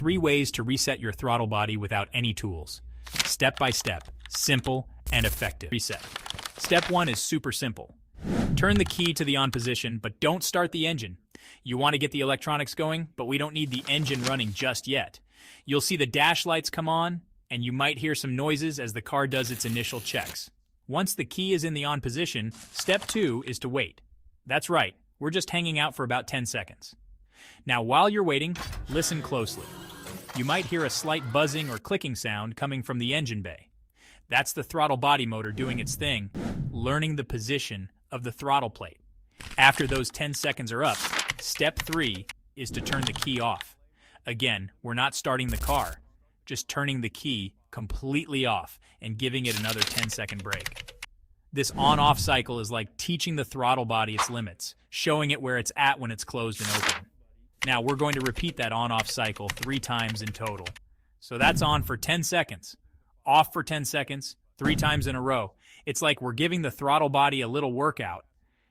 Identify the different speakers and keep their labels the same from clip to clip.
Speaker 1: 3 ways to reset your throttle body without any tools. Step by step, simple and effective. Reset. Step 1 is super simple. Turn the key to the on position, but don't start the engine. You want to get the electronics going, but we don't need the engine running just yet. You'll see the dash lights come on, and you might hear some noises as the car does its initial checks. Once the key is in the on position, step 2 is to wait. That's right, we're just hanging out for about 10 seconds. Now while you're waiting, listen closely. You might hear a slight buzzing or clicking sound coming from the engine bay. That's the throttle body motor doing its thing, learning the position of the throttle plate. After those 10 seconds are up, step 3 is to turn the key off. Again, we're not starting the car, just turning the key completely off and giving it another 10-second break. This on-off cycle is like teaching the throttle body its limits, showing it where it's at when it's closed and open. Now we're going to repeat that on-off cycle 3 times in total. So that's on for 10 seconds, off for 10 seconds, 3 times in a row. It's like we're giving the throttle body a little workout,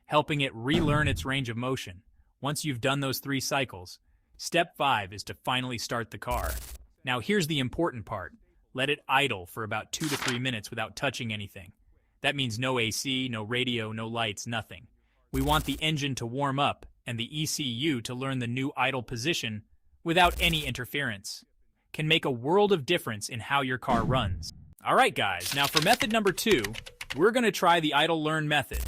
Speaker 1: helping it relearn its range of motion. Once you've done those 3 cycles, step 5 is to finally start the car. Now here's the important part. Let it idle for about 2 to 3 minutes without touching anything. That means no AC, no radio, no lights, nothing. We want the engine to warm up and the ECU to learn the new idle position without any interference. Can make a world of difference in how your car runs. Alright guys, now for method number 2, we're going to try the idle learn method.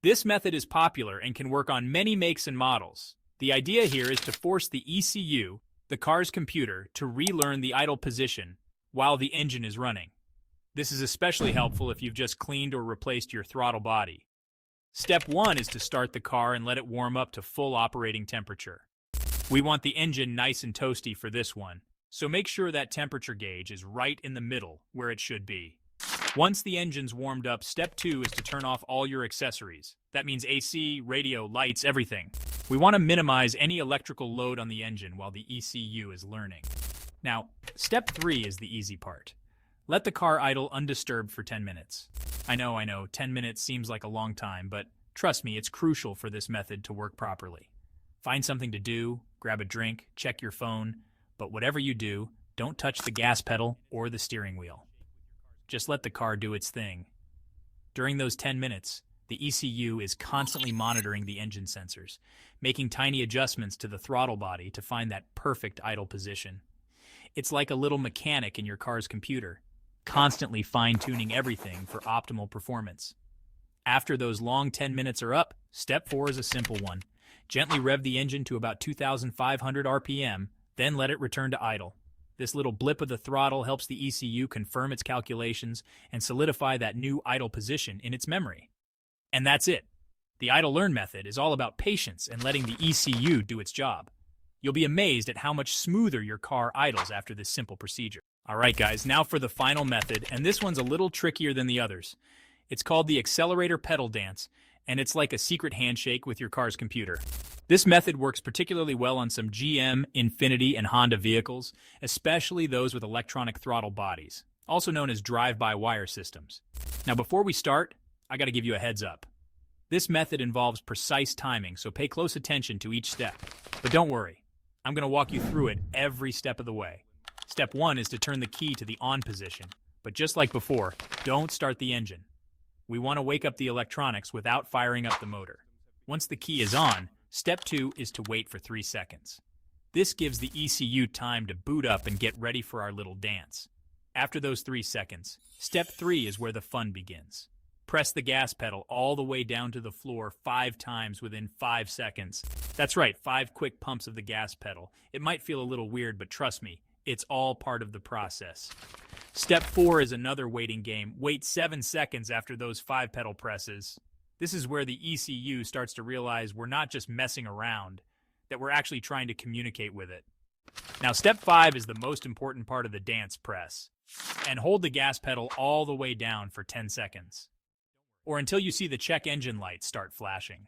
Speaker 1: This method is popular and can work on many makes and models. The idea here is to force the ECU, the car's computer, to relearn the idle position while the engine is running. This is especially helpful if you've just cleaned or replaced your throttle body. Step 1 is to start the car and let it warm up to full operating temperature. We want the engine nice and toasty for this one, so make sure that temperature gauge is right in the middle where it should be. Once the engine's warmed up, step 2 is to turn off all your accessories. That means AC, radio, lights, everything. We want to minimize any electrical load on the engine while the ECU is learning. Now, step 3 is the easy part. Let the car idle undisturbed for 10 minutes. I know, 10 minutes seems like a long time, but trust me, it's crucial for this method to work properly. Find something to do, grab a drink, check your phone, but whatever you do, don't touch the gas pedal or the steering wheel. Just let the car do its thing. During those 10 minutes, the ECU is constantly monitoring the engine sensors, making tiny adjustments to the throttle body to find that perfect idle position. It's like a little mechanic in your car's computer, constantly fine-tuning everything for optimal performance. After those long 10 minutes are up, step 4 is a simple one. Gently rev the engine to about 2,500 RPM, then let it return to idle. This little blip of the throttle helps the ECU confirm its calculations and solidify that new idle position in its memory. And that's it. The idle learn method is all about patience and letting the ECU do its job. You'll be amazed at how much smoother your car idles after this simple procedure. Alright guys, now for the final method, and this one's a little trickier than the others. It's called the Accelerator Pedal Dance, and it's like a secret handshake with your car's computer. This method works particularly well on some GM, Infiniti, and Honda vehicles, especially those with electronic throttle bodies, also known as drive-by-wire systems. Now before we start, I gotta give you a heads up. This method involves precise timing, so pay close attention to each step. But don't worry, I'm gonna walk you through it every step of the way. Step 1 is to turn the key to the on position, but just like before, don't start the engine. We want to wake up the electronics without firing up the motor. Once the key is on, step 2 is to wait for 3 seconds. This gives the ECU time to boot up and get ready for our little dance. After those 3 seconds, step 3 is where the fun begins. Press the gas pedal all the way down to the floor 5 times within 5 seconds. That's right, 5 quick pumps of the gas pedal. It might feel a little weird, but trust me, it's all part of the process. Step 4 is another waiting game. Wait 7 seconds after those 5 pedal presses. This is where the ECU starts to realize we're not just messing around, that we're actually trying to communicate with it. Now step 5 is the most important part of the dance press. And hold the gas pedal all the way down for 10 seconds. Or until you see the check engine light start flashing.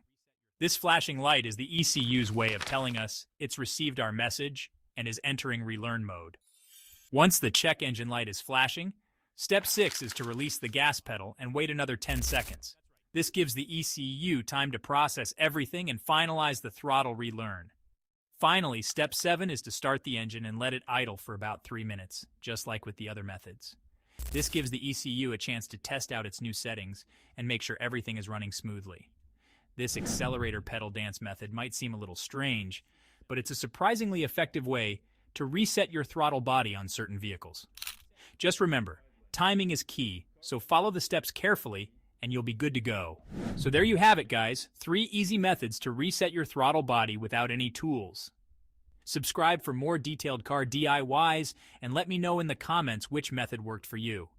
Speaker 1: This flashing light is the ECU's way of telling us it's received our message and is entering relearn mode. Once the check engine light is flashing, step 6 is to release the gas pedal and wait another 10 seconds. This gives the ECU time to process everything and finalize the throttle relearn. Finally, step 7 is to start the engine and let it idle for about 3 minutes, just like with the other methods. This gives the ECU a chance to test out its new settings and make sure everything is running smoothly. This accelerator pedal dance method might seem a little strange, but it's a surprisingly effective way to reset your throttle body on certain vehicles. Just remember, timing is key, so follow the steps carefully and you'll be good to go. So there you have it, guys. 3 easy methods to reset your throttle body without any tools. Subscribe for more detailed car DIYs and let me know in the comments which method worked for you.